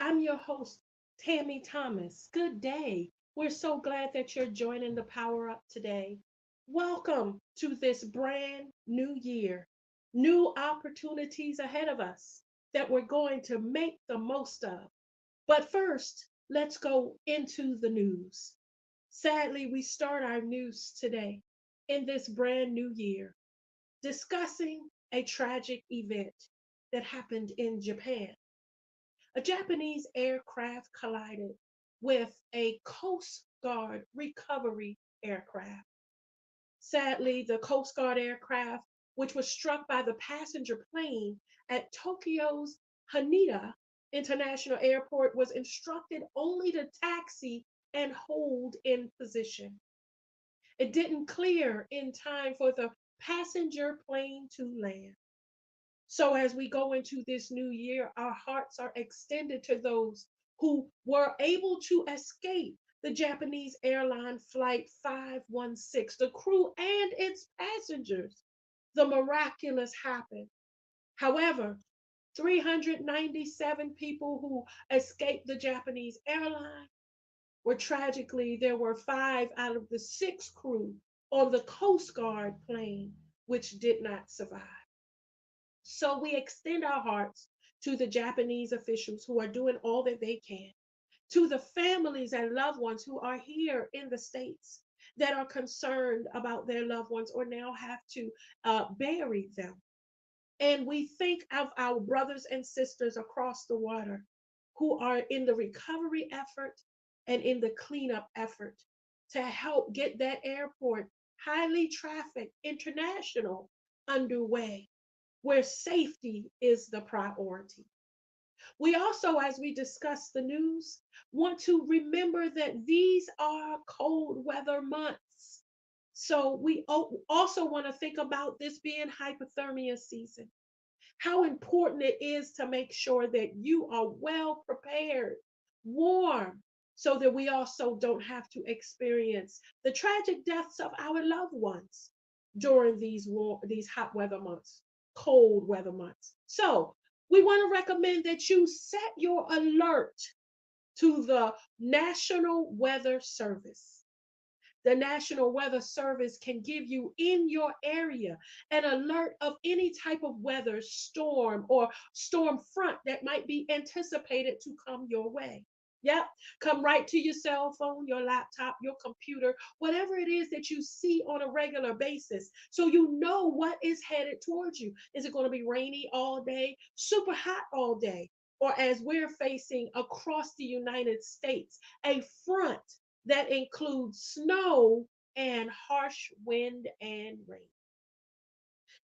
I'm your host, Tami Thomas. Good day. We're so glad that you're joining the Power Up today. Welcome to this brand new year. New opportunities ahead of us that we're going to make the most of. But first, let's go into the news. Sadly, we start our news today in this brand new year discussing a tragic event that happened in Japan. A Japanese aircraft collided with a Coast Guard recovery aircraft. Sadly, the Coast Guard aircraft, which was struck by the passenger plane at Tokyo's Haneda International Airport, was instructed only to taxi and hold in position. It didn't clear in time for the passenger plane to land. So, as we go into this new year, our hearts are extended to those who were able to escape the Japanese airline flight 516, the crew and its passengers. The miraculous happened. However, 397 people who escaped the Japanese airline were tragically, there were five out of the six crew on the Coast Guard plane which did not survive. So we extend our hearts to the Japanese officials who are doing all that they can, to the families and loved ones who are here in the States that are concerned about their loved ones or now have to bury them. And we think of our brothers and sisters across the water who are in the recovery effort and in the cleanup effort to help get that airport, highly trafficked, international, underway where safety is the priority. We also, as we discuss the news, want to remember that these are cold weather months. So we also want to think about this being hypothermia season, how important it is to make sure that you are well prepared, warm, so that we also don't have to experience the tragic deaths of our loved ones during these hot weather months, cold weather months. So we want to recommend that you set your alert to the National Weather Service. The National Weather Service can give you in your area an alert of any type of weather, storm, or storm front that might be anticipated to come your way. Yep, come right to your cell phone, your laptop, your computer, whatever it is that you see on a regular basis. So you know what is headed towards you. Is it going to be rainy all day, super hot all day? Or as we're facing across the United States, a front that includes snow and harsh wind and rain.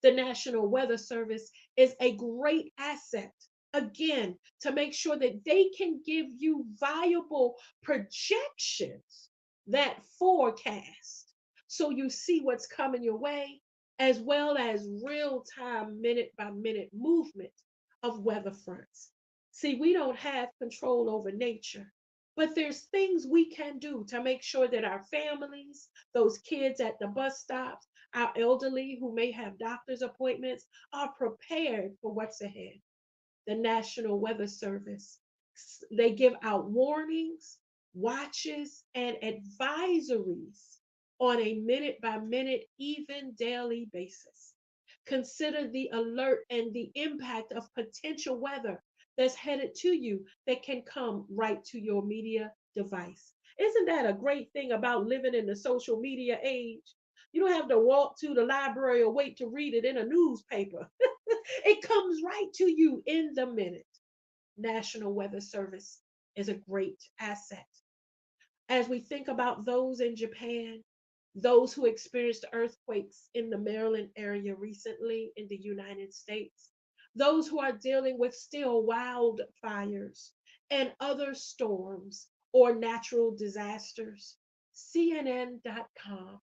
The National Weather Service is a great asset, again, to make sure that they can give you viable projections that forecast so you see what's coming your way, as well as real time, minute by minute movement of weather fronts. See, we don't have control over nature, but there's things we can do to make sure that our families, those kids at the bus stops, our elderly who may have doctor's appointments are prepared for what's ahead. The National Weather Service, they give out warnings, watches, and advisories on a minute by minute, even daily basis. Consider the alert and the impact of potential weather that's headed to you that can come right to your media device. Isn't that a great thing about living in the social media age? You don't have to walk to the library or wait to read it in a newspaper. It comes right to you in the minute. National Weather Service is a great asset. As we think about those in Japan, those who experienced earthquakes in the Maryland area recently in the United States, those who are dealing with still wildfires and other storms or natural disasters, CNN.com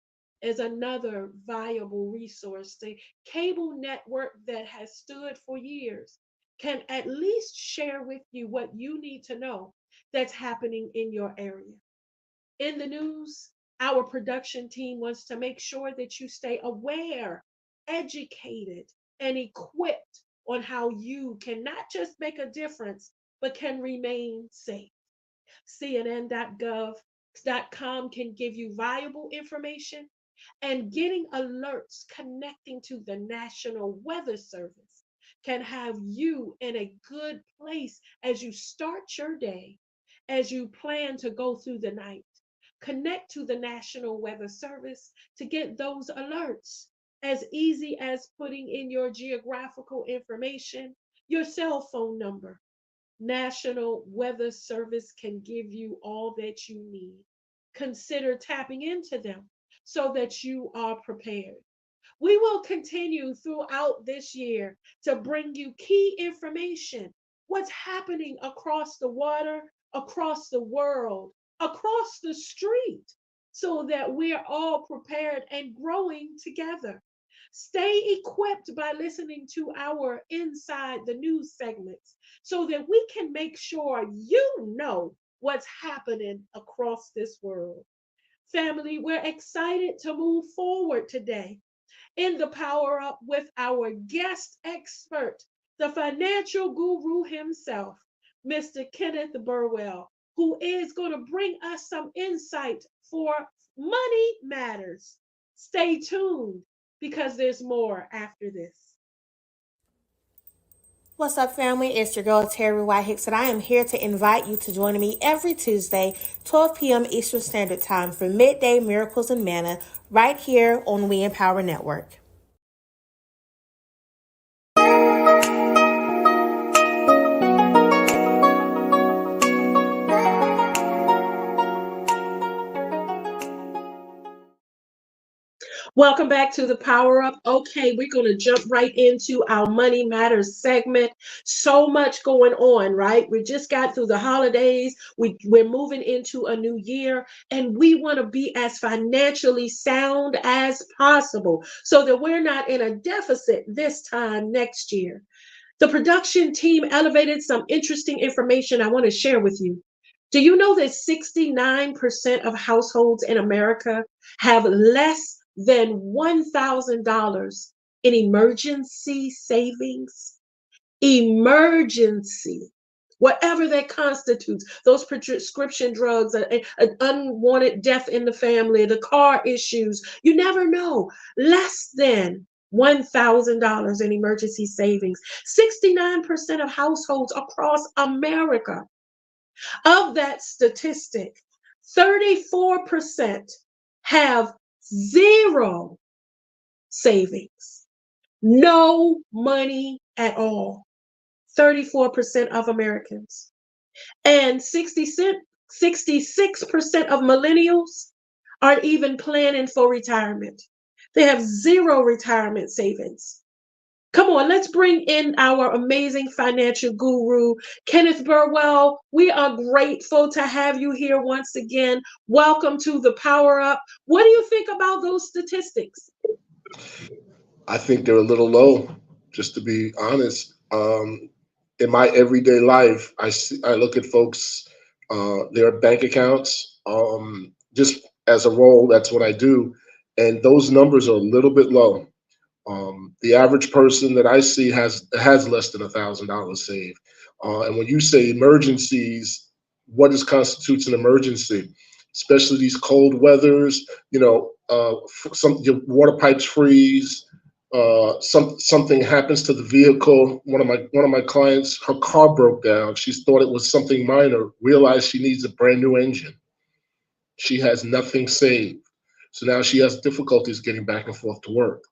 is another viable resource. The cable network that has stood for years can at least share with you what you need to know that's happening in your area. In the news, our production team wants to make sure that you stay aware, educated, and equipped on how you can not just make a difference, but can remain safe. CNN.gov.com can give you valuable information, and getting alerts connecting to the National Weather Service can have you in a good place as you start your day, as you plan to go through the night. Connect to the National Weather Service to get those alerts. As easy as putting in your geographical information, your cell phone number. National Weather Service can give you all that you need. Consider tapping into them so that you are prepared. We will continue throughout this year to bring you key information, what's happening across the water, across the world, across the street, so that we are all prepared and growing together. Stay equipped by listening to our Inside the News segments so that we can make sure you know what's happening across this world. Family, we're excited to move forward today in the Power Up with our guest expert, the financial guru himself, Mr. Kenneth Burwell, who is going to bring us some insight for Money Matters. Stay tuned because there's more after this. What's up, family? It's your girl, Terry White Hicks, and I am here to invite you to join me every Tuesday, 12 p.m. Eastern Standard Time for Midday Miracles and Manna right here on We Empower Network. Welcome back to the Power Up. Okay, we're going to jump right into our Money Matters segment. So much going on, right? We just got through the holidays. We're moving into a new year, and we want to be as financially sound as possible so that we're not in a deficit this time next year. The production team elevated some interesting information I want to share with you. Do you know that 69% of households in America have less than $1,000 in emergency savings? Emergency, whatever that constitutes, those prescription drugs, an unwanted death in the family, the car issues, you never know. Less than $1,000 in emergency savings. 69% of households across America. Of that statistic, 34% have zero savings, no money at all. 34% of Americans. And 66% of millennials aren't even planning for retirement. They have zero retirement savings. Come on, let's bring in our amazing financial guru, Kenneth Burwell. We are grateful to have you here once again. Welcome to the Power Up. What do you think about those statistics? I think they're a little low, just to be honest. In my everyday life, I look at folks, their bank accounts, just as a role, that's what I do. And those numbers are a little bit low. The average person that I see has less than $1,000 saved. And when you say emergencies, what constitutes an emergency? Especially these cold weathers, some your water pipes freeze, something happens to the vehicle. One of my clients, her car broke down. She thought it was something minor, realized she needs a brand new engine. She has nothing saved. So now she has difficulties getting back and forth to work.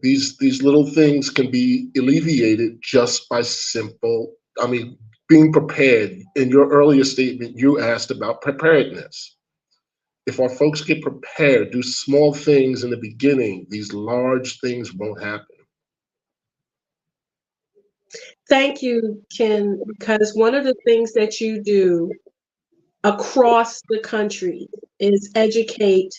These little things can be alleviated just by being prepared. In your earlier statement, you asked about preparedness. If our folks get prepared, do small things in the beginning, these large things won't happen. Thank you, Ken, because one of the things that you do across the country is educate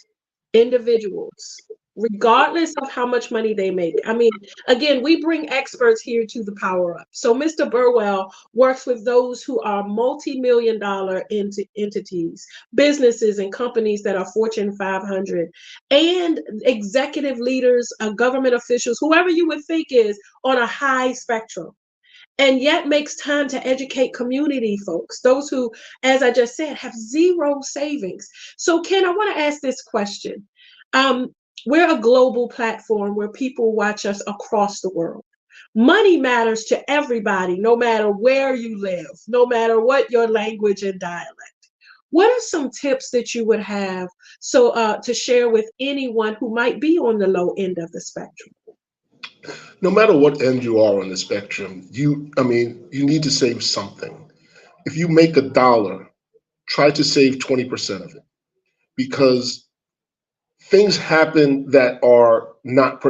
individuals, regardless of how much money they make. I mean, again, we bring experts here to the Power Up. So Mr. Burwell works with those who are multi-million-dollar entities, businesses and companies that are Fortune 500, and executive leaders, government officials, whoever you would think is on a high spectrum. and yet makes time to educate community folks, those who, as I just said, have zero savings. So, Ken, I want to ask this question. Um, we're a global platform where people watch us across the world. Money matters to everybody, no matter where you live, no matter what your language and dialect. What are some tips that you would have to share with anyone who might be on the low end of the spectrum? No matter what end you are on the spectrum, you need to save something. If you make $1, try to save 20% of it, because things happen that are not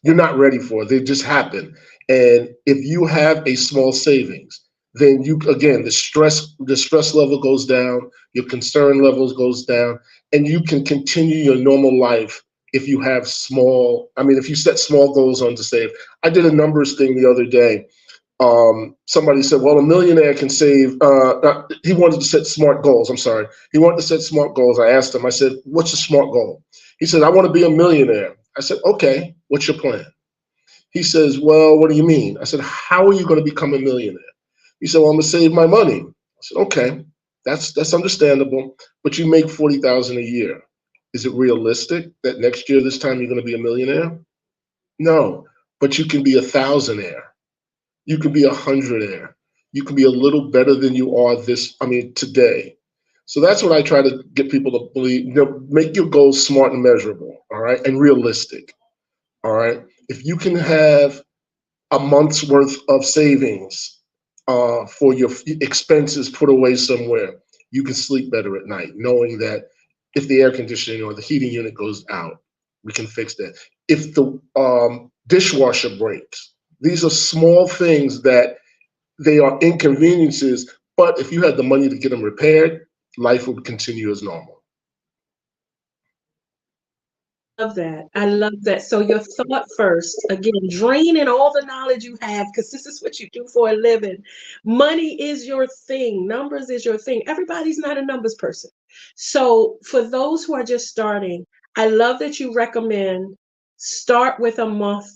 you're not ready for. They just happen. And if you have a small savings, then you, again, the stress level goes down, your concern levels goes down, and you can continue your normal life if you have if you set small goals on to save. I did a numbers thing the other day. Somebody said, well, a millionaire can save, he wanted to set smart goals. I'm sorry. He wanted to set smart goals. I asked him, I said, what's a smart goal? He said, I want to be a millionaire. I said, okay, what's your plan? He says, well, what do you mean? I said, how are you going to become a millionaire? He said, well, I'm going to save my money. I said, okay, that's understandable, but you make 40,000 a year. Is it realistic that next year, this time, you're going to be a millionaire? No, but you can be a thousandaire. You can be a hundredaire. You can be a little better than you are today. So that's what I try to get people to believe. Make your goals smart and measurable, all right, and realistic, all right. If you can have a month's worth of savings for your expenses put away somewhere, you can sleep better at night, knowing that if the air conditioning or the heating unit goes out, we can fix that. If the dishwasher breaks, these are small things that they are inconveniences, but if you had the money to get them repaired, life would continue as normal. Love that. I love that. So your thought first, again, draining all the knowledge you have, because this is what you do for a living. Money is your thing. Numbers is your thing. Everybody's not a numbers person. So for those who are just starting, I love that you recommend start with a month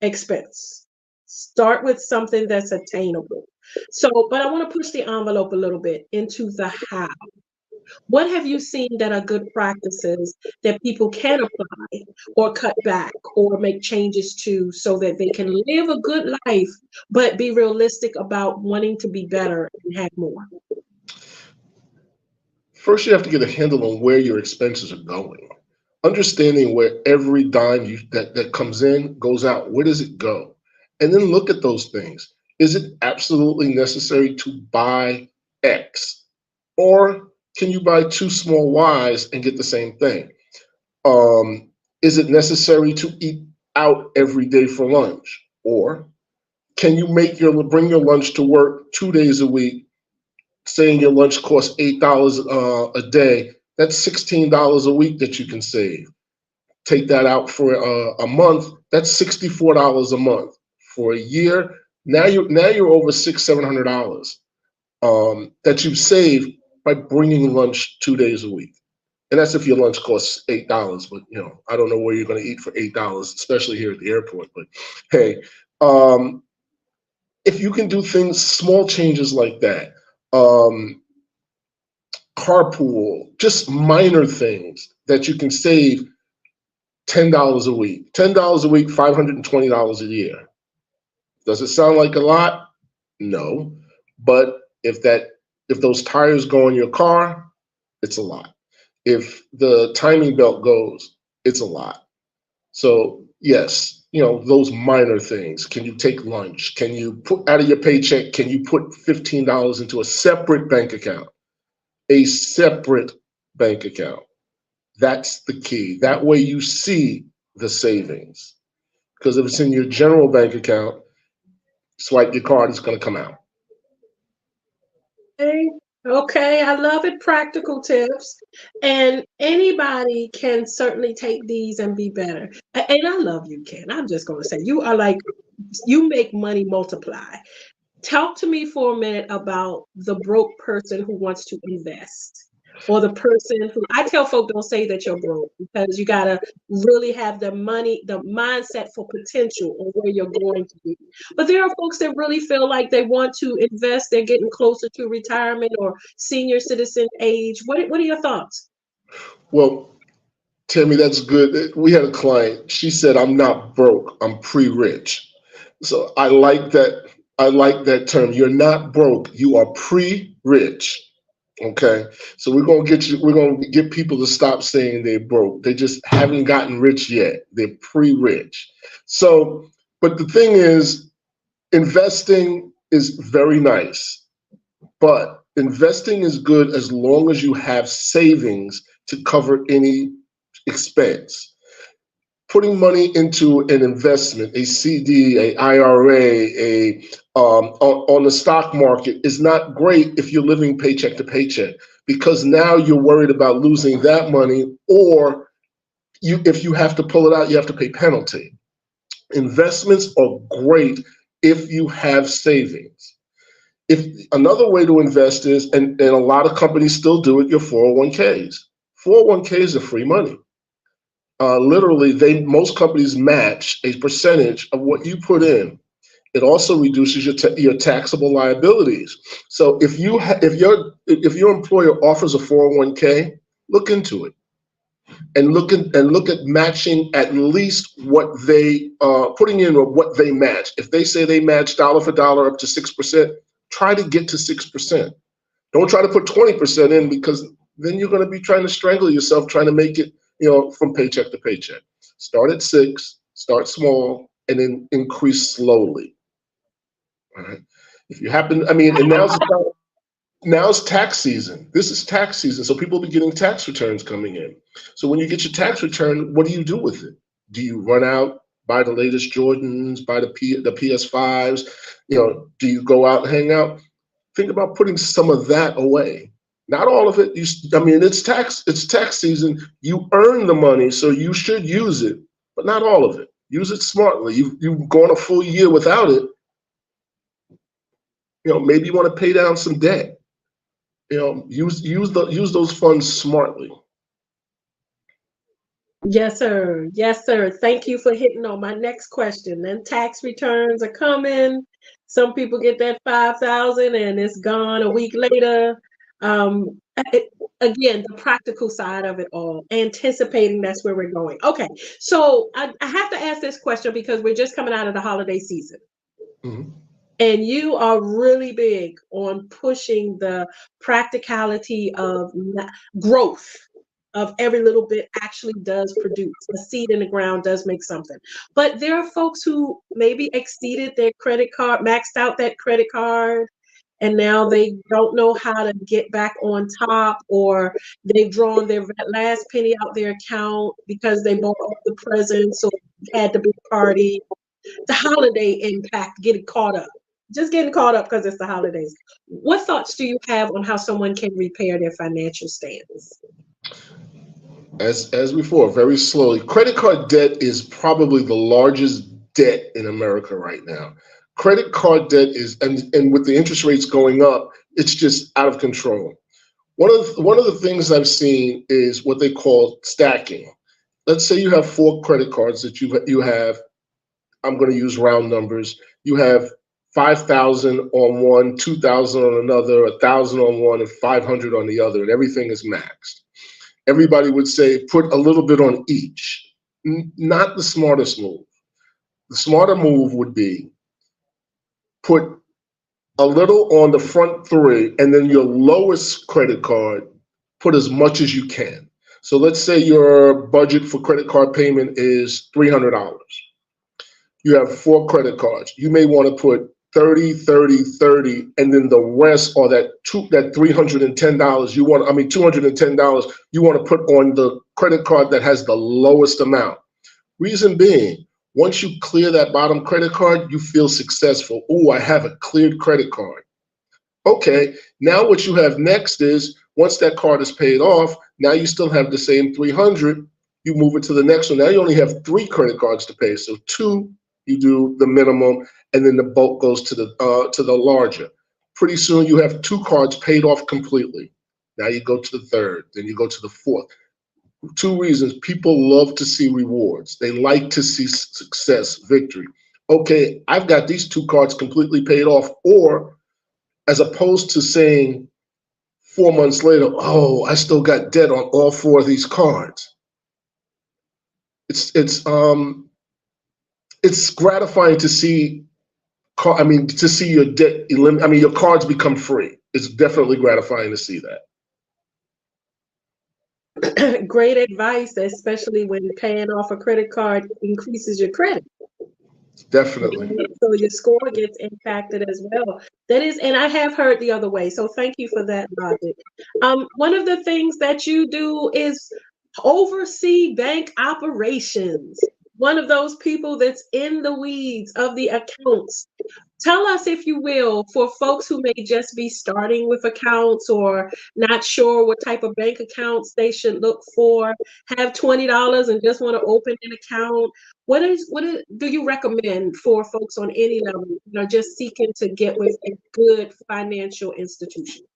expense. Start with something that's attainable. So, but I want to push the envelope a little bit into the how. What have you seen that are good practices that people can apply or cut back or make changes to so that they can live a good life, but be realistic about wanting to be better and have more? First, you have to get a handle on where your expenses are going. Understanding where every dime that comes in goes out. Where does it go? And then look at those things. Is it absolutely necessary to buy X? Or can you buy two small Ys and get the same thing? Is it necessary to eat out every day for lunch? Or can you bring your lunch to work 2 days a week, saying your lunch costs $8 a day? That's $16 a week that you can save. Take that out for a month. That's $64 a month. For a year, now you're over $700 that you've saved by bringing lunch 2 days a week. And that's if your lunch costs $8. But I don't know where you're going to eat for $8, especially here at the airport. But hey, if you can do things, small changes like that, carpool, just minor things that you can save $10 a week. $10 a week, $520 a year. Does it sound like a lot? No. But if those tires go in your car, it's a lot. If the timing belt goes, it's a lot. So yes, those minor things. Can you take lunch? Can you put out of your paycheck, can you put $15 into a separate bank account? A separate bank account. That's the key. That way you see the savings. Because if it's in your general bank account, swipe your card, it's going to come out. Okay, I love it. Practical tips. And anybody can certainly take these and be better. And I love you, Ken. I'm just going to say, you are like, you make money multiply. Talk to me for a minute about the broke person who wants to invest. or the person who, I tell folk, don't say that you're broke, because you got to really have the money, the mindset for potential or where you're going to be. But there are folks that really feel like they want to invest. They're getting closer to retirement or senior citizen age. What are your thoughts? Well, Tammy, that's good. We had a client. She said, "I'm not broke. I'm pre-rich." So I like that. I like that term. You're not broke. You are pre-rich. Okay. So we're gonna get people to stop saying they're broke. They just haven't gotten rich yet. They're pre-rich. So, but the thing is, investing is very nice, but investing is good as long as you have savings to cover any expense. Putting money into an investment, a CD, a IRA, on the stock market is not great if you're living paycheck to paycheck, because now you're worried about losing that money, or if you have to pull it out, you have to pay penalty. Investments are great if you have savings. If another way to invest is, and a lot of companies still do it, your 401ks. 401ks are free money. Literally, most companies match a percentage of what you put in. It also reduces your taxable liabilities. So if your employer offers a 401k, look into it and look at matching at least what they putting in, or what they match. If they say they match dollar for dollar up to 6%, try to get to 6%. Don't try to put 20% in, because then you're going to be trying to strangle yourself trying to make it, from paycheck to paycheck. Start at 6, start small, and then increase slowly. All right. If you happen, and now's tax season. This is tax season, so people will be getting tax returns coming in. So when you get your tax return, what do you do with it? Do you run out, buy the latest Jordans, buy the PS5s? Do you go out and hang out? Think about putting some of that away. Not all of it. It's tax season. You earn the money, so you should use it, but not all of it. Use it smartly. You've gone a full year without it. Maybe you want to pay down some debt. Use those funds smartly. Yes, sir. Yes, sir. Thank you for hitting on my next question. Then tax returns are coming. Some people get that 5,000 and it's gone a week later. Again, the practical side of it all, anticipating that's where we're going. Okay, so I have to ask this question because we're just coming out of the holiday season. Mm-hmm. And you are really big on pushing the practicality of growth, of every little bit actually does produce. A seed in the ground does make something. But there are folks who maybe exceeded their credit card, maxed out that credit card, and now they don't know how to get back on top, or they've drawn their last penny out their account because they bought all the presents, so had the big party. The holiday impact, getting caught up. Just getting caught up because it's the holidays. What thoughts do you have on how someone can repair their financial stance? As before, very slowly. Credit card debt is probably the largest debt in America right now. Credit card debt is, and with the interest rates going up, it's just out of control. One of the things I've seen is what they call stacking. Let's say you have 4 credit cards that you have. I'm going to use round numbers. You have 5,000 on one, 2,000 on another, 1,000 on one, and 500 on the other, and everything is maxed. Everybody would say put a little bit on each. Not the smartest move. The smarter move would be put a little on the front 3, and then your lowest credit card, put as much as you can. So let's say your budget for credit card payment is $300. You have 4 credit cards. You may want to put 30, 30, 30, and then the rest, or that $310 $210 you want to put on the credit card that has the lowest amount. Reason being, once you clear that bottom credit card, you feel successful. Oh, I have a cleared credit card. Okay, now what you have next is, once that card is paid off, now you still have the same 300. You move it to the next one. Now you only have 3 credit cards to pay. So 2, you do the minimum, and then the bulk goes to the larger. Pretty soon you have 2 cards paid off completely. Now you go to the third, then you go to the fourth. Two reasons: people love to see rewards. They like to see success, victory. Okay, I've got these two cards completely paid off. Or as opposed to saying 4 months later, oh, I still got debt on all four of these cards. It's gratifying to see. To see your debt your cards become free. It's definitely gratifying to see that. Great advice, especially when paying off a credit card increases your credit. Definitely. So your score gets impacted as well. That is, and I have heard the other way. So thank you for that logic. One of the things that you do is oversee bank operations. One of those people that's in the weeds of the accounts. Tell us, if you will, for folks who may just be starting with accounts or not sure what type of bank accounts they should look for, have $20 and just want to open an account. What do you recommend for folks on any level, just seeking to get with a good financial institution?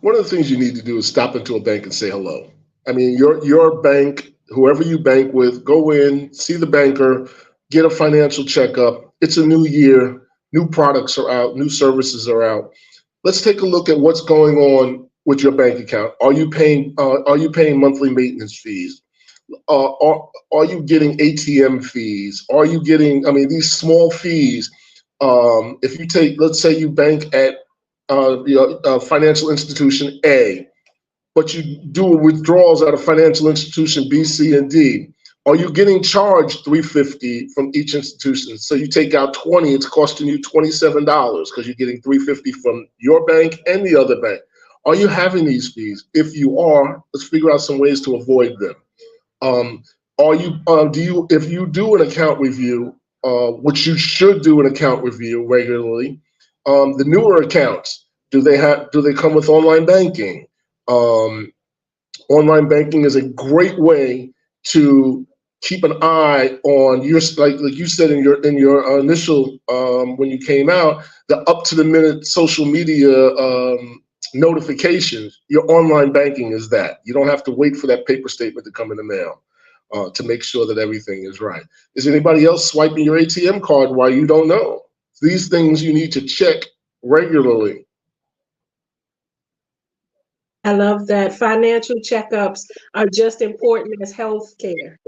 One of the things you need to do is stop into a bank and say hello. Your bank, whoever you bank with, go in, see the banker, get a financial checkup. It's a new year, new products are out, new services are out. Let's take a look at what's going on with your bank account. Are you paying monthly maintenance fees? Are you getting ATM fees? Are you getting, these small fees? If you take, let's say you bank at financial institution A, but you do withdrawals at a financial institution B, C, and D. Are you getting charged $350 from each institution? So you take out 20, it's costing you $27 because you're getting $350 from your bank and the other bank. Are you having these fees? If you are, let's figure out some ways to avoid them. If you do an account review, which you should do an account review regularly, the newer accounts, do they come with online banking? Online banking is a great way to keep an eye on your, like you said in your initial when you came out, the up to the minute social media notifications. Your online banking is that. You don't have to wait for that paper statement to come in the mail to make sure that everything is right. Is anybody else swiping your ATM card while you don't know? These things you need to check regularly. I love that. Financial checkups are just important as health care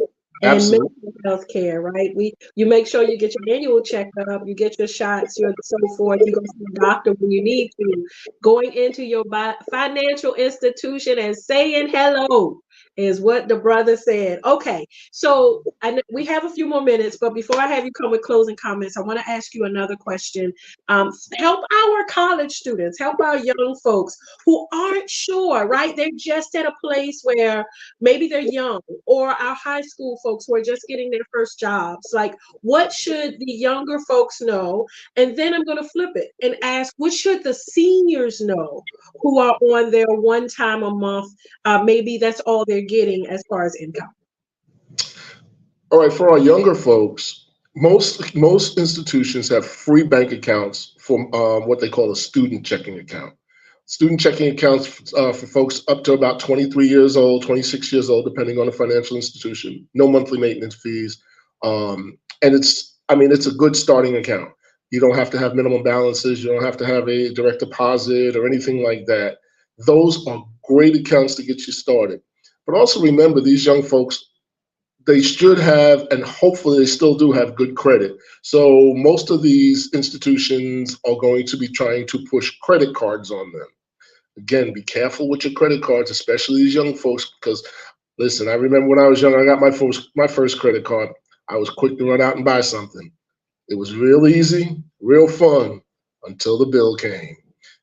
and Absolutely. mental health care, right? You make sure you get your annual checkup, you get your shots, your so forth. You go to the doctor when you need to. Going into your financial institution and saying hello is what the brother said. Okay, so we have a few more minutes, but before I have you come with closing comments, I want to ask you another question. Help our college students, help our young folks who aren't sure, right? They're just at a place where maybe they're young, or our high school folks who are just getting their first jobs. Like, what should the younger folks know? And then I'm going to flip it and ask, what should the seniors know who are on their one time a month? Maybe that's all they're getting as far as income. All right, for our younger folks, most institutions have free bank accounts for what they call a student checking account. Student checking accounts for folks up to about 23 years old, 26 years old, depending on the financial institution. No monthly maintenance fees, and it's a good starting account. You don't have to have minimum balances. You don't have to have a direct deposit or anything like that. Those are great accounts to get you started. But also remember, these young folks, they should have, and hopefully they still do have, good credit. So most of these institutions are going to be trying to push credit cards on them. Again, be careful with your credit cards, especially these young folks, because listen, I remember when I was young, I got my first credit card. I was quick to run out and buy something. It was real easy, real fun, until the bill came.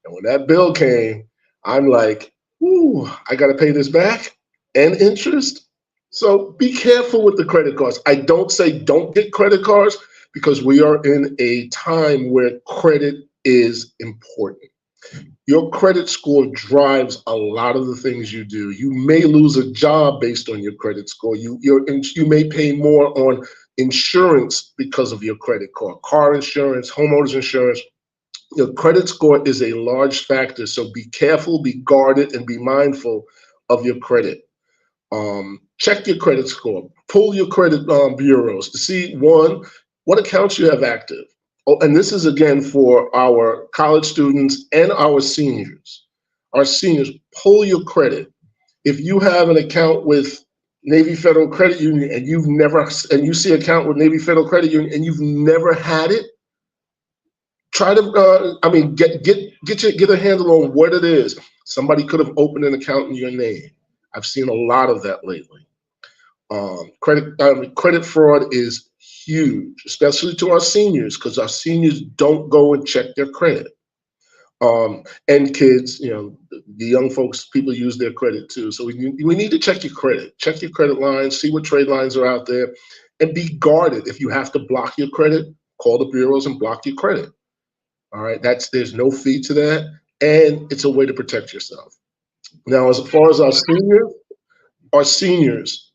And when that bill came, I'm like, ooh, I got to pay this back and interest. So be careful with the credit cards. I don't say don't get credit cards, because we are in a time where credit is important. Your credit score drives a lot of the things you do. You may lose a job based on your credit score. You may pay more on insurance because of your credit card, car insurance, homeowners insurance. Your credit score is a large factor, so be careful, be guarded, and be mindful of your credit. Check your credit score. Pull your credit bureaus to see, one, what accounts you have active. Oh, and this is again for our college students and our seniors. Our seniors, pull your credit. If you have an account with Navy Federal Credit Union and you see an account with Navy Federal Credit Union and you've never had it, try to get a handle on what it is. Somebody could have opened an account in your name. I've seen a lot of that lately. Credit fraud is huge, especially to our seniors, because our seniors don't go and check their credit. And kids, the young folks, people use their credit too. So we need to check your credit. Check your credit lines, see what trade lines are out there, and be guarded. If you have to block your credit, call the bureaus and block your credit. All right, there's no fee to that, and it's a way to protect yourself. Now, as far as our seniors,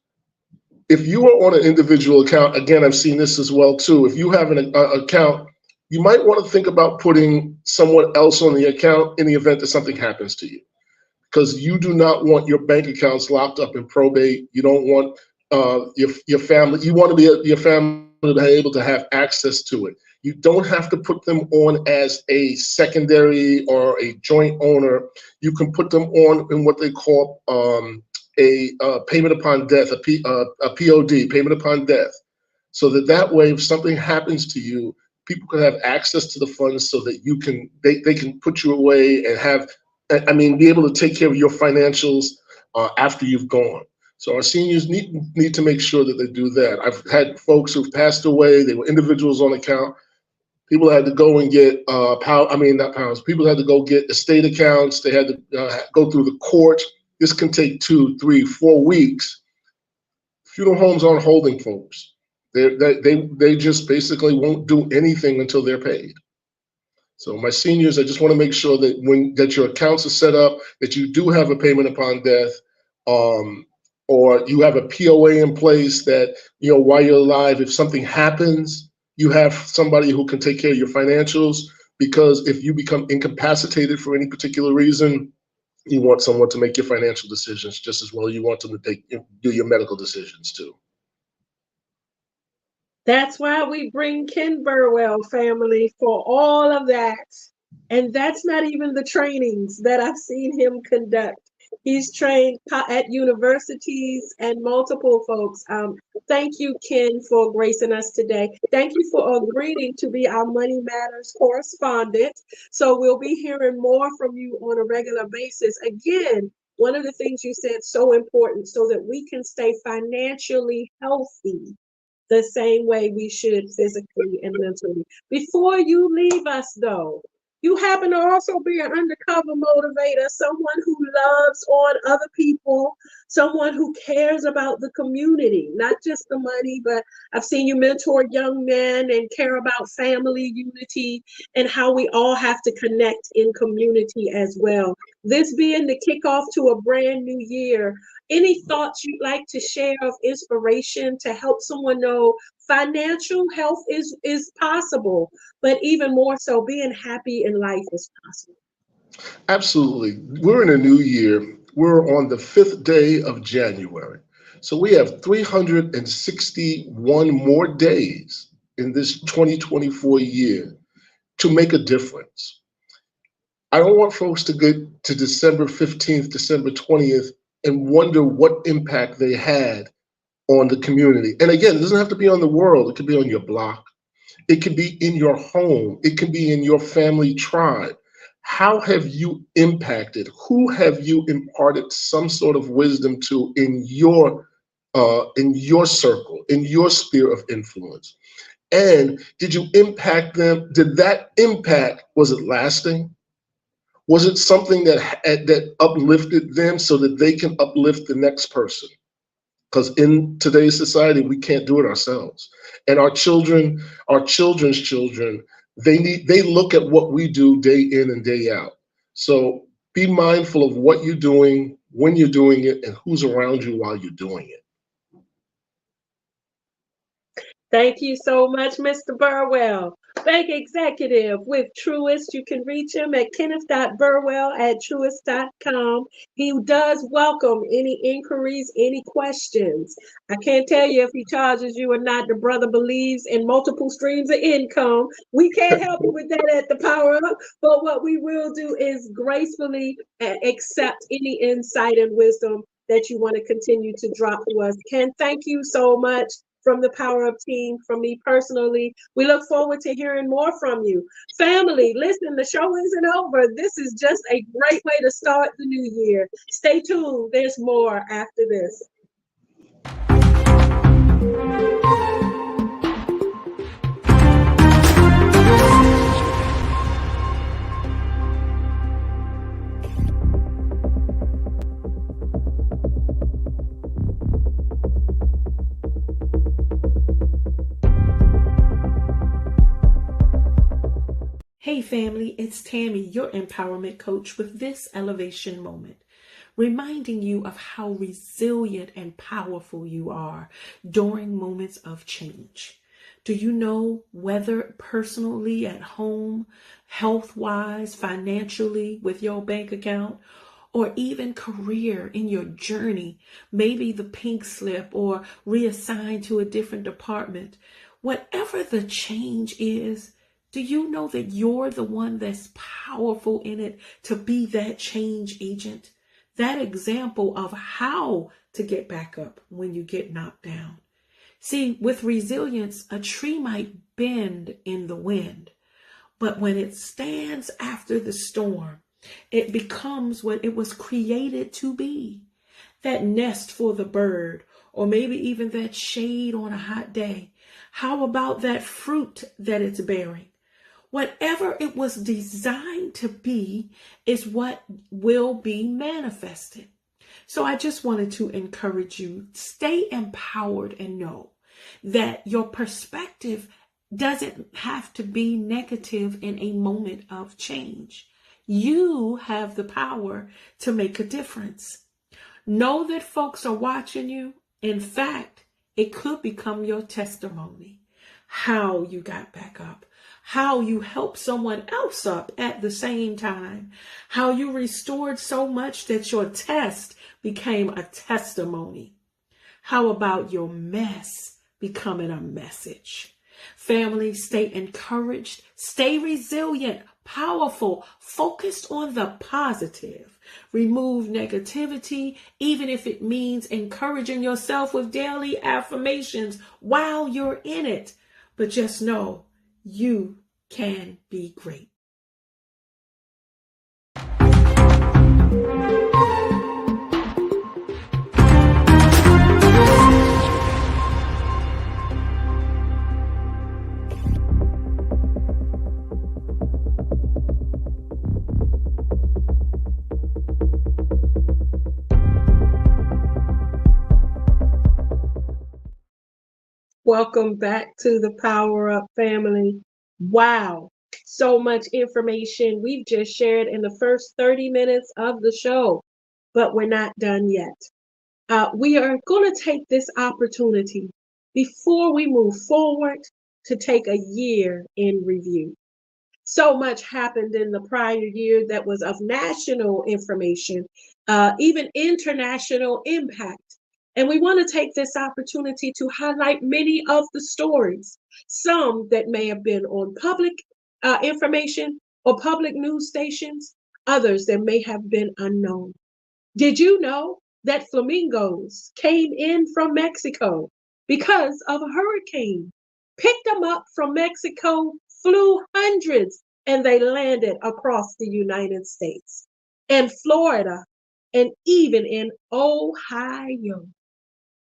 if you are on an individual account, again, I've seen this as well too. If you have an account, you might want to think about putting someone else on the account in the event that something happens to you, because you do not want your bank accounts locked up in probate. You don't want your family. You want to be your family to be able to have access to it. You don't have to put them on as a secondary or a joint owner. You can put them on in what they call a payment upon death, a POD, payment upon death, so that way, if something happens to you, people can have access to the funds so that they can put you away and be able to take care of your financials after you've gone. So our seniors need to make sure that they do that. I've had folks who've passed away. They were individuals on account. People had to go and get not pounds. People had to go get estate accounts. They had to go through the court. This can take 2, 3, 4 weeks. Funeral homes aren't holding folks. They just basically won't do anything until they're paid. So my seniors, I just want to make sure that your accounts are set up, that you do have a payment upon death, or you have a POA in place that, while you're alive, if something happens, you have somebody who can take care of your financials, because if you become incapacitated for any particular reason, you want someone to make your financial decisions just as well. You want them to do your medical decisions too. That's why we bring Ken Burwell, family, for all of that. And that's not even the trainings that I've seen him conduct. He's trained at universities and multiple folks. Thank you, Ken, for gracing us today. Thank you for agreeing to be our Money Matters correspondent. So we'll be hearing more from you on a regular basis. Again, one of the things you said so important, so that we can stay financially healthy the same way we should physically and mentally. Before you leave us, though, you happen to also be an undercover motivator, someone who loves on other people, someone who cares about the community, not just the money, but I've seen you mentor young men and care about family unity and how we all have to connect in community as well. This being the kickoff to a brand new year, any thoughts you'd like to share of inspiration to help someone know financial health is possible, but even more so, being happy in life is possible? Absolutely. We're in a new year. We're on the 5th day of January. So we have 361 more days in this 2024 year to make a difference. I don't want folks to get to December 15th, December 20th, and wonder what impact they had on the community. And again, it doesn't have to be on the world. It could be on your block. It could be in your home. It can be in your family tribe. How have you impacted? Who have you imparted some sort of wisdom to in your circle, in your sphere of influence? And did you impact them? Did that impact, was it lasting? Was it something that uplifted them so that they can uplift the next person? Because in today's society, we can't do it ourselves. And our children's children, they look at what we do day in and day out. So be mindful of what you're doing, when you're doing it, and who's around you while you're doing it. Thank you so much, Mr. Burwell. Bank executive with Truist. You can reach him at kenneth.burwell@truist.com. He does welcome any inquiries, any questions. I can't tell you if he charges you or not. The brother believes in multiple streams of income. We can't help you with that at the Power Up, but what we will do is gracefully accept any insight and wisdom that you want to continue to drop to us. Ken, thank you so much from the Power Up team, from me personally. We look forward to hearing more from you. Family, listen, the show isn't over. This is just a great way to start the new year. Stay tuned. There's more after this. Hey family, it's Tammy, your empowerment coach with this elevation moment, reminding you of how resilient and powerful you are during moments of change. Do you know whether personally at home, health-wise, financially with your bank account, or even career in your journey, maybe the pink slip or reassigned to a different department, whatever the change is, do you know that you're the one that's powerful in it to be that change agent? That example of how to get back up when you get knocked down. See, with resilience, a tree might bend in the wind, but when it stands after the storm, it becomes what it was created to be. That nest for the bird, or maybe even that shade on a hot day. How about that fruit that it's bearing? Whatever it was designed to be is what will be manifested. So I just wanted to encourage you, stay empowered and know that your perspective doesn't have to be negative in a moment of change. You have the power to make a difference. Know that folks are watching you. In fact, it could become your testimony, how you got back up, how you helped someone else up at the same time, how you restored so much that your test became a testimony. How about your mess becoming a message? Family, stay encouraged, stay resilient, powerful, focused on the positive. Remove negativity, even if it means encouraging yourself with daily affirmations while you're in it. But just know, you can be great. Welcome back to the Power Up family. Wow, so much information we've just shared in the first 30 minutes of the show, but we're not done yet. We are going to take this opportunity before we move forward to take a year in review. So much happened in the prior year that was of national information, even international impact. And we want to take this opportunity to highlight many of the stories, some that may have been on public information or public news stations, others that may have been unknown. Did you know that flamingos came in from Mexico because of a hurricane? Picked them up from Mexico, flew hundreds, and they landed across the United States and Florida and even in Ohio.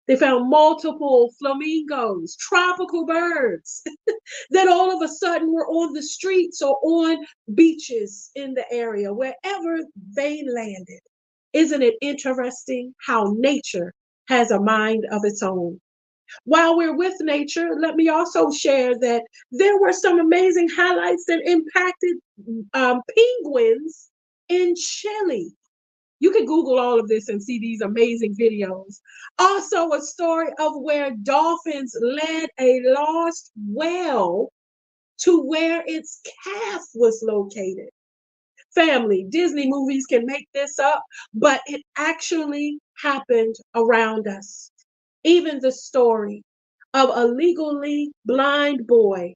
They found multiple flamingos, tropical birds, that all of a sudden were on the streets or on beaches in the area, wherever they landed. Isn't it interesting how nature has a mind of its own? While we're with nature, let me also share that there were some amazing highlights that impacted penguins in Chile. You can Google all of this and see these amazing videos. Also, a story of where dolphins led a lost whale to where its calf was located. Family, Disney movies can make this up, but it actually happened around us. Even the story of a legally blind boy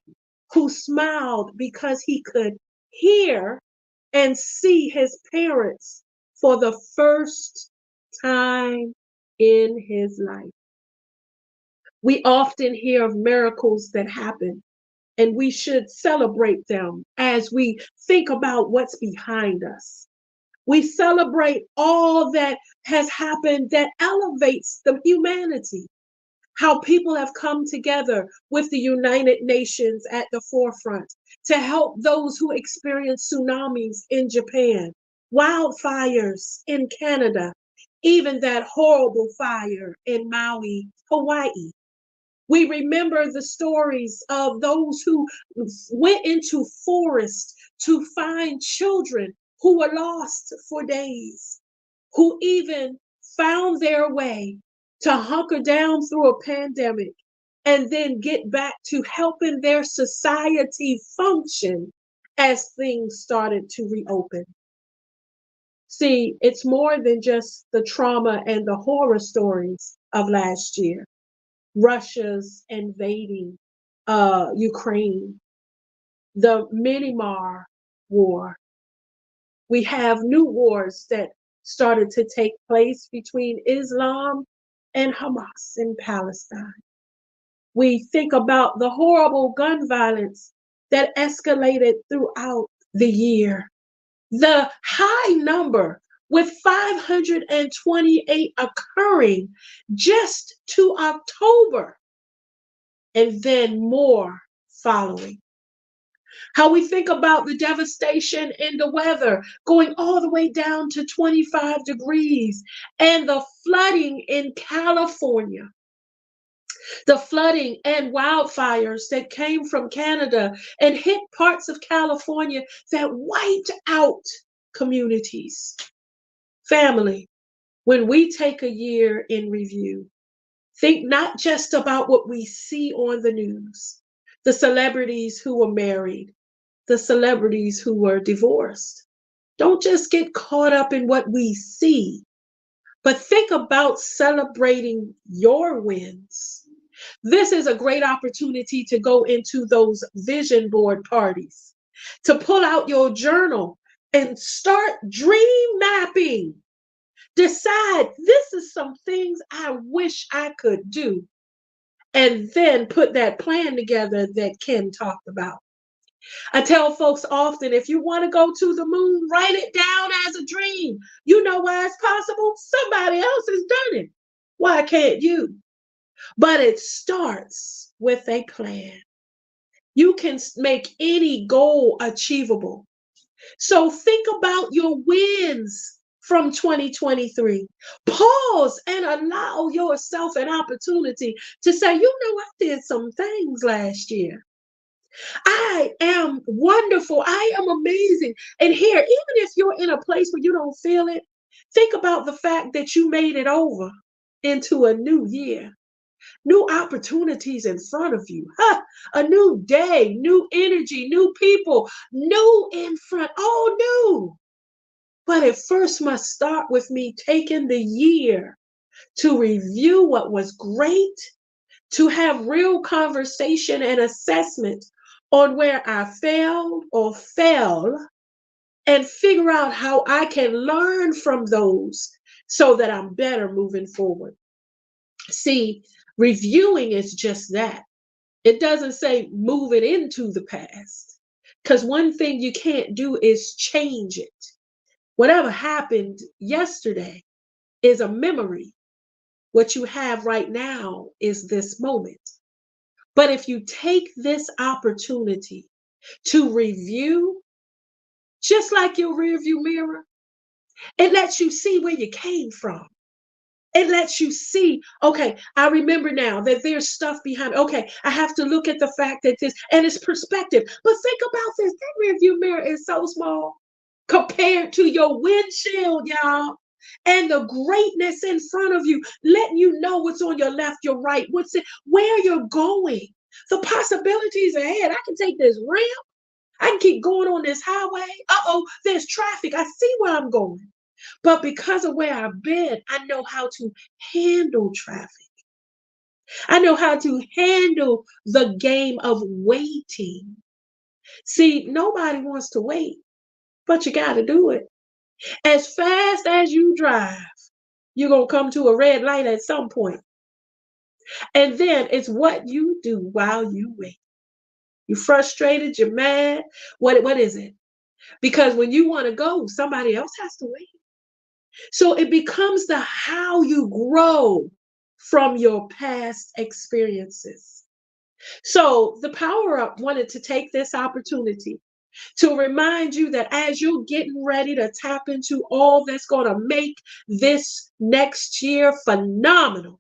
who smiled because he could hear and see his parents for the first time in his life. We often hear of miracles that happen, and we should celebrate them as we think about what's behind us. We celebrate all that has happened that elevates the humanity, how people have come together with the United Nations at the forefront to help those who experience tsunamis in Japan, wildfires in Canada, even that horrible fire in Maui, Hawaii. We remember the stories of those who went into forest to find children who were lost for days, who even found their way to hunker down through a pandemic and then get back to helping their society function as things started to reopen. See, it's more than just the trauma and the horror stories of last year. Russia's invading Ukraine, the Myanmar war. We have new wars that started to take place between Islam and Hamas in Palestine. We think about the horrible gun violence that escalated throughout the year. The high number with 528 occurring just to October, and then more following. How we think about the devastation in the weather going all the way down to 25 degrees, and the flooding in California, the flooding and wildfires that came from Canada and hit parts of California that wiped out communities. Family, when we take a year in review, think not just about what we see on the news, the celebrities who were married, the celebrities who were divorced. Don't just get caught up in what we see, but think about celebrating your wins. This is a great opportunity to go into those vision board parties, to pull out your journal and start dream mapping. Decide, this is some things I wish I could do, and then put that plan together that Ken talked about. I tell folks often, if you want to go to the moon, write it down as a dream. You know why it's possible? Somebody else has done it. Why can't you? But it starts with a plan. You can make any goal achievable. So think about your wins from 2023. Pause and allow yourself an opportunity to say, you know, I did some things last year. I am wonderful. I am amazing. And here, even if you're in a place where you don't feel it, think about the fact that you made it over into a new year, new opportunities in front of you, a new day, new energy, new people, new in front, all new. But it first must start with me taking the year to review what was great, to have real conversation and assessment on where I failed or fell, and figure out how I can learn from those so that I'm better moving forward. See, reviewing is just that. It doesn't say move it into the past, because one thing you can't do is change it. Whatever happened yesterday is a memory. What you have right now is this moment. But if you take this opportunity to review, just like your rearview mirror, it lets you see where you came from. It lets you see, okay, I remember now that there's stuff behind. Okay, I have to look at the fact that this, and it's perspective. But think about this, that rearview mirror is so small compared to your windshield, y'all. And the greatness in front of you, letting you know what's on your left, your right, what's it, where you're going. The possibilities ahead. I can take this ramp. I can keep going on this highway. Uh-oh, there's traffic. I see where I'm going. But because of where I've been, I know how to handle traffic. I know how to handle the game of waiting. See, nobody wants to wait, but you got to do it. As fast as you drive, you're going to come to a red light at some point. And then it's what you do while you wait. You're frustrated, you're mad. What is it? Because when you want to go, somebody else has to wait. So it becomes the how you grow from your past experiences. So the Power Up wanted to take this opportunity to remind you that as you're getting ready to tap into all that's going to make this next year phenomenal,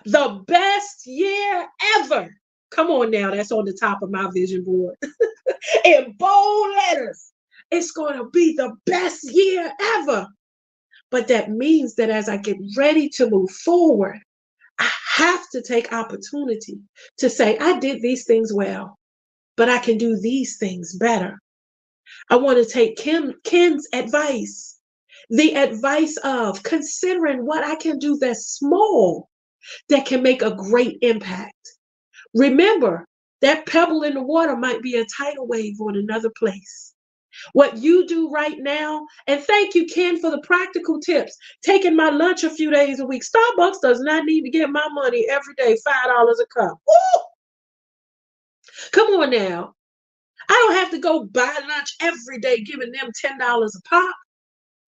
the best year ever. Come on now, that's on the top of my vision board in bold letters. It's going to be the best year ever. But that means that as I get ready to move forward, I have to take opportunity to say, I did these things well, but I can do these things better. I want to take Ken's advice, the advice of considering what I can do that's small that can make a great impact. Remember, that pebble in the water might be a tidal wave on another place. What you do right now, and thank you, Ken, for the practical tips. Taking my lunch a few days a week. Starbucks does not need to get my money every day, $5 a cup. Woo! Come on now. I don't have to go buy lunch every day, giving them $10 a pop.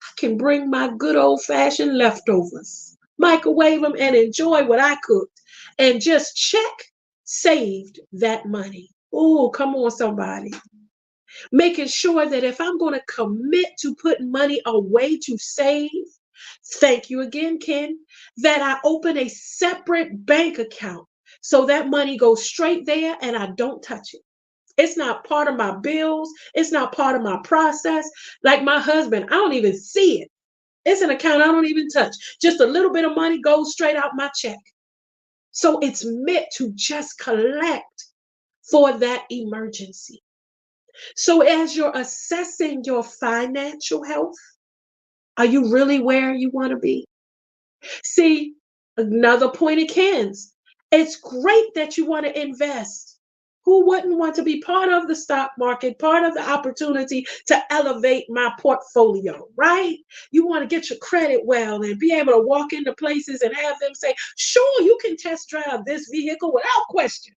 I can bring my good old-fashioned leftovers, microwave them, and enjoy what I cooked, and just saved that money. Oh, come on, somebody. Making sure that if I'm going to commit to putting money away to save, thank you again, Ken, that I open a separate bank account so that money goes straight there and I don't touch it. It's not part of my bills. It's not part of my process. Like my husband, I don't even see it. It's an account I don't even touch. Just a little bit of money goes straight out my check. So it's meant to just collect for that emergency. So as you're assessing your financial health, are you really where you want to be? See, another point of Ken's. It's great that you want to invest. Who wouldn't want to be part of the stock market, part of the opportunity to elevate my portfolio, right? You want to get your credit well and be able to walk into places and have them say, sure, you can test drive this vehicle without question.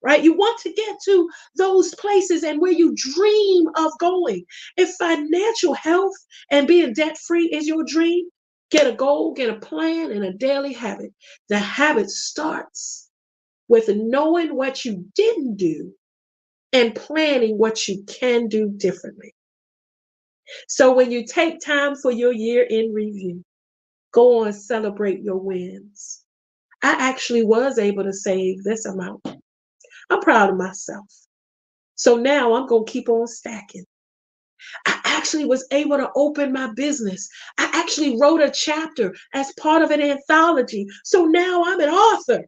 Right? You want to get to those places and where you dream of going. If financial health and being debt-free is your dream, get a goal, get a plan, and a daily habit. The habit starts with knowing what you didn't do and planning what you can do differently. So when you take time for your year in review, go on, celebrate your wins. I actually was able to save this amount. I'm proud of myself. So now I'm going to keep on stacking. I actually was able to open my business. I actually wrote a chapter as part of an anthology. So now I'm an author.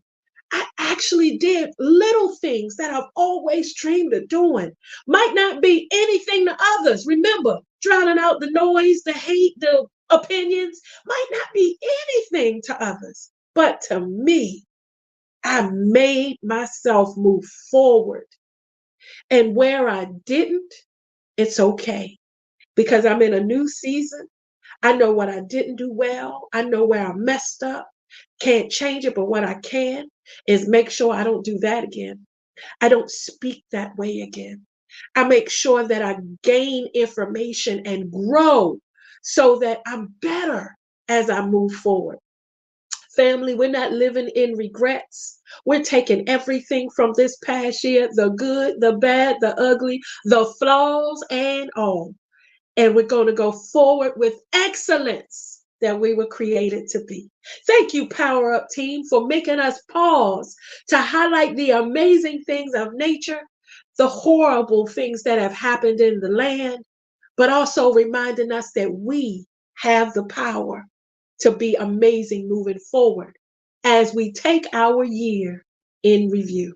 I actually did little things that I've always dreamed of doing. Might not be anything to others. Remember, drowning out the noise, the hate, the opinions, might not be anything to others. But to me, I made myself move forward. And where I didn't, it's okay. Because I'm in a new season. I know what I didn't do well. I know where I messed up. Can't change it, but what I can is make sure I don't do that again. I don't speak that way again. I make sure that I gain information and grow so that I'm better as I move forward. Family, we're not living in regrets. We're taking everything from this past year, the good, the bad, the ugly, the flaws, and all. And we're going to go forward with excellence that we were created to be. Thank you, Power Up Team, for making us pause to highlight the amazing things of nature, the horrible things that have happened in the land, but also reminding us that we have the power to be amazing moving forward as we take our year in review.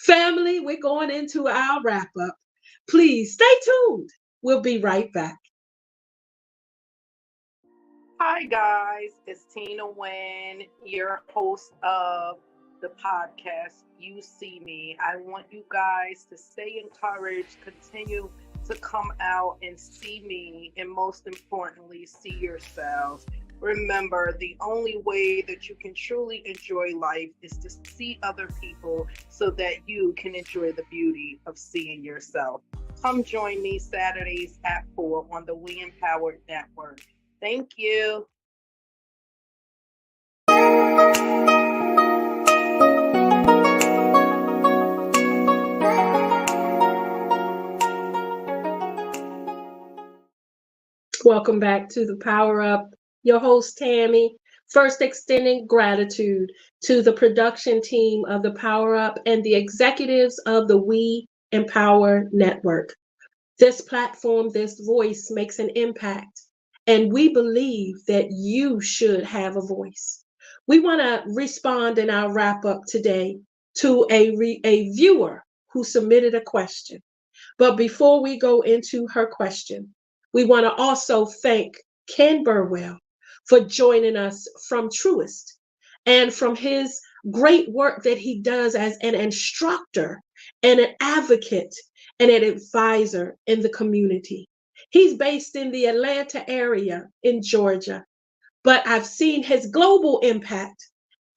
Family, we're going into our wrap up. Please stay tuned. We'll be right back. Hi, guys. It's Tina Wynn, your host of the podcast, You See Me. I want you guys to stay encouraged, continue to come out and see me, and most importantly, see yourselves. Remember, the only way that you can truly enjoy life is to see other people so that you can enjoy the beauty of seeing yourself. Come join me Saturdays at 4 on the We Empowered Network. Thank you. Welcome back to the Power Up. Your host, Tami. First, extending gratitude to the production team of the Power Up and the executives of the We Empower Network. This platform, this voice makes an impact, and we believe that you should have a voice. We want to respond in our wrap up today to a viewer who submitted a question. But before we go into her question, we want to also thank Ken Burwell for joining us from Truist and from his great work that he does as an instructor and an advocate and an advisor in the community. He's based in the Atlanta area in Georgia, but I've seen his global impact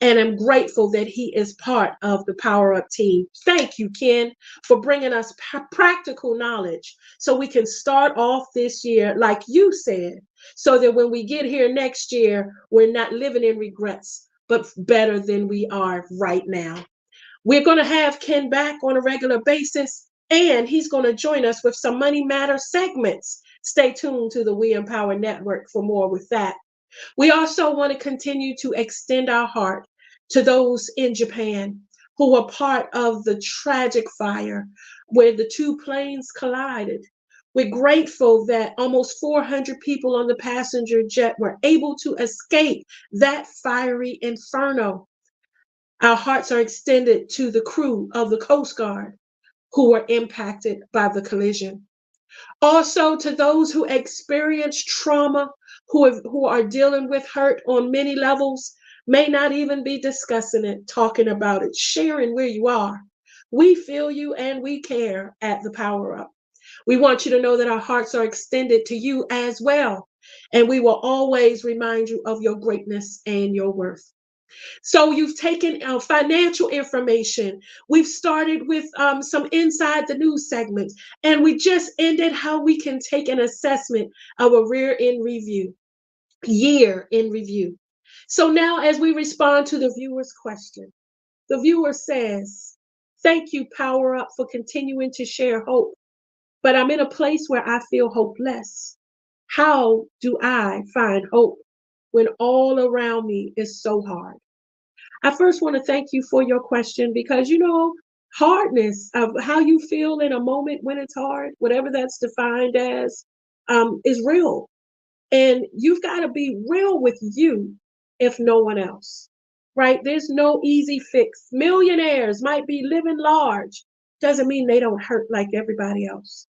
and I'm grateful that he is part of the Power Up team. Thank you, Ken, for bringing us practical knowledge so we can start off this year, like you said, so that when we get here next year, we're not living in regrets, but better than we are right now. We're going to have Ken back on a regular basis, and he's going to join us with some Money Matters segments. Stay tuned to the We Empower Network for more with that. We also want to continue to extend our heart to those in Japan who were part of the tragic fire where the two planes collided. We're grateful that almost 400 people on the passenger jet were able to escape that fiery inferno. Our hearts are extended to the crew of the Coast Guard who were impacted by the collision. Also, to those who experience trauma, who are dealing with hurt on many levels, may not even be discussing it, talking about it, sharing where you are. We feel you and we care at the Power Up. We want you to know that our hearts are extended to you as well. And we will always remind you of your greatness and your worth. So you've taken financial information. We've started with some inside the news segments, and we just ended how we can take an assessment of a year in review. So now as we respond to the viewer's question, the viewer says, thank you, Power Up, for continuing to share hope. But I'm in a place where I feel hopeless. How do I find hope when all around me is so hard? I first want to thank you for your question because, hardness of how you feel in a moment when it's hard, whatever that's defined as, is real. And you've got to be real with you if no one else, right? There's no easy fix. Millionaires might be living large. Doesn't mean they don't hurt like everybody else.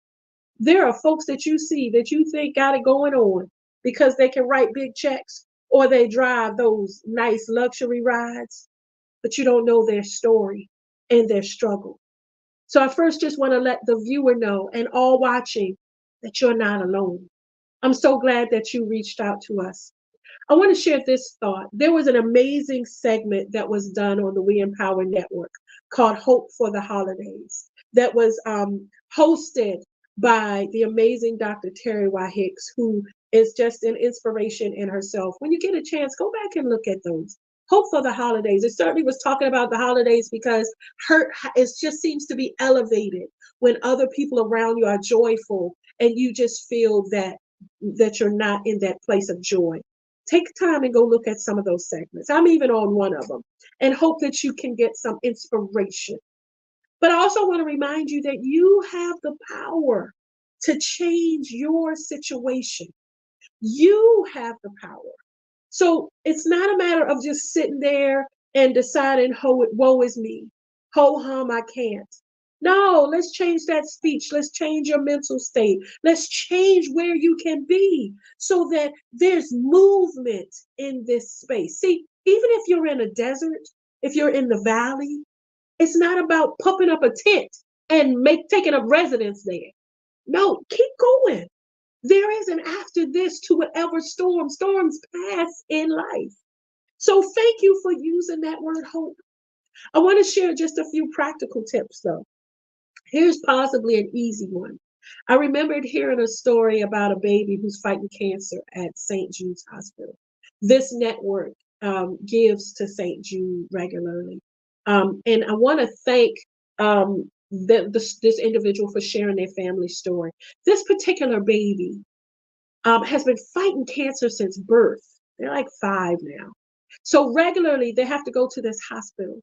There are folks that you see that you think got it going on because they can write big checks or they drive those nice luxury rides, but you don't know their story and their struggle. So I first just want to let the viewer know and all watching that you're not alone. I'm so glad that you reached out to us. I want to share this thought. There was an amazing segment that was done on the We Empower Network called Hope for the Holidays that was hosted by the amazing Dr. Terry Y. Hicks, who is just an inspiration in herself. When you get a chance, go back and look at those. Hope for the holidays. It certainly was talking about the holidays because hurt just seems to be elevated when other people around you are joyful and you just feel that you're not in that place of joy. Take time and go look at some of those segments. I'm even on one of them and hope that you can get some inspiration. But I also want to remind you that you have the power to change your situation. You have the power. So it's not a matter of just sitting there and deciding, woe is me. Ho hum, I can't. No, let's change that speech. Let's change your mental state. Let's change where you can be so that there's movement in this space. See, even if you're in a desert, if you're in the valley, it's not about popping up a tent and taking up residence there. No, keep going. There is an after this to whatever storms pass in life. So thank you for using that word hope. I want to share just a few practical tips though. Here's possibly an easy one. I remembered hearing a story about a baby who's fighting cancer at St. Jude's Hospital. This network gives to St. Jude regularly. And I want to thank this individual for sharing their family story. This particular baby has been fighting cancer since birth. They're like 5 now. So regularly they have to go to this hospital.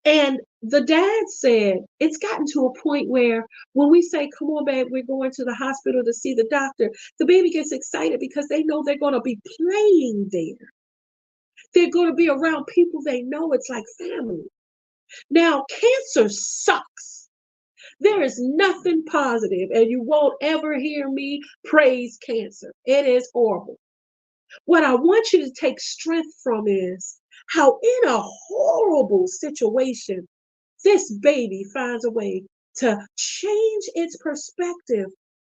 And the dad said it's gotten to a point where when we say, come on, babe, we're going to the hospital to see the doctor, the baby gets excited because they know they're going to be playing there. They're going to be around people they know. It's like family. Now, cancer sucks. There is nothing positive, and you won't ever hear me praise cancer. It is horrible. What I want you to take strength from is how in a horrible situation, this baby finds a way to change its perspective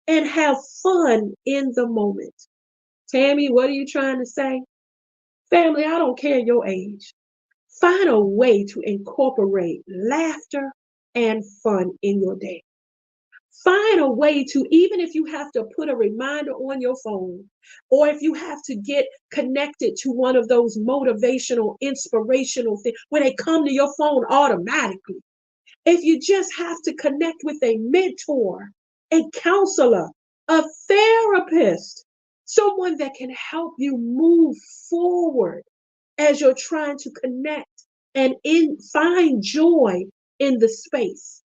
and have fun in the moment. Tammy, what are you trying to say? Family, I don't care your age. Find a way to incorporate laughter and fun in your day. Find a way to, even if you have to put a reminder on your phone, or if you have to get connected to one of those motivational, inspirational things where they come to your phone automatically. If you just have to connect with a mentor, a counselor, a therapist, someone that can help you move forward as you're trying to connect and find joy in the space.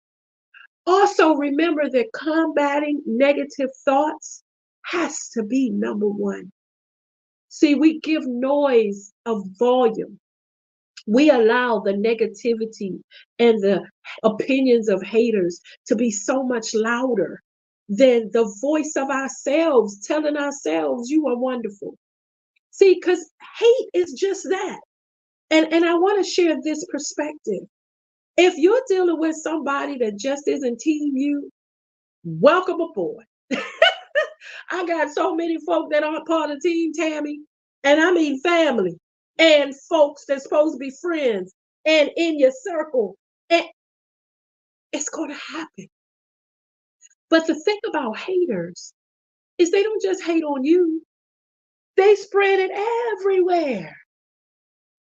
Also, remember that combating negative thoughts has to be number one. See, we give noise a volume. We allow the negativity and the opinions of haters to be so much louder than the voice of ourselves telling ourselves you are wonderful. See, because hate is just that. And I want to share this perspective. If you're dealing with somebody that just isn't team you, welcome aboard. I got so many folk that aren't part of Team Tammy, and I mean family, and folks that's supposed to be friends and in your circle. And it's going to happen. But the thing about haters is they don't just hate on you, they spread it everywhere.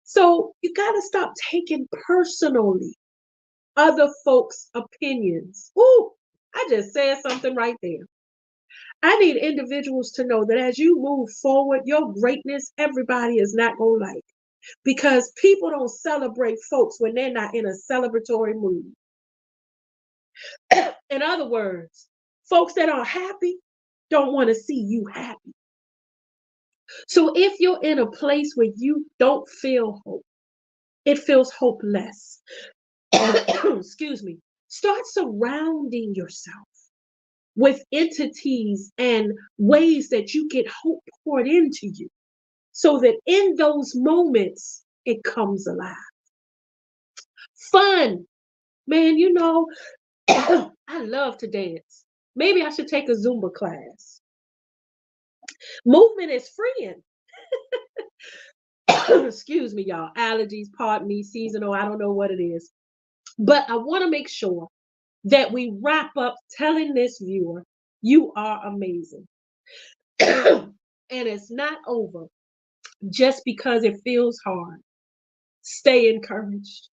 So you got to stop taking personally other folks' opinions. Ooh, I just said something right there. I need individuals to know that as you move forward, your greatness, everybody is not going to like. Because people don't celebrate folks when they're not in a celebratory mood. In other words, folks that are happy don't want to see you happy. So if you're in a place where you don't feel hope, it feels hopeless. Excuse me. Start surrounding yourself with entities and ways that you get hope poured into you so that in those moments it comes alive. Fun. Man, you know, I love to dance. Maybe I should take a Zumba class. Movement is freeing. Excuse me, y'all. Allergies, pardon me, seasonal, I don't know what it is. But I want to make sure that we wrap up telling this viewer, you are amazing. And it's not over just because it feels hard. Stay encouraged.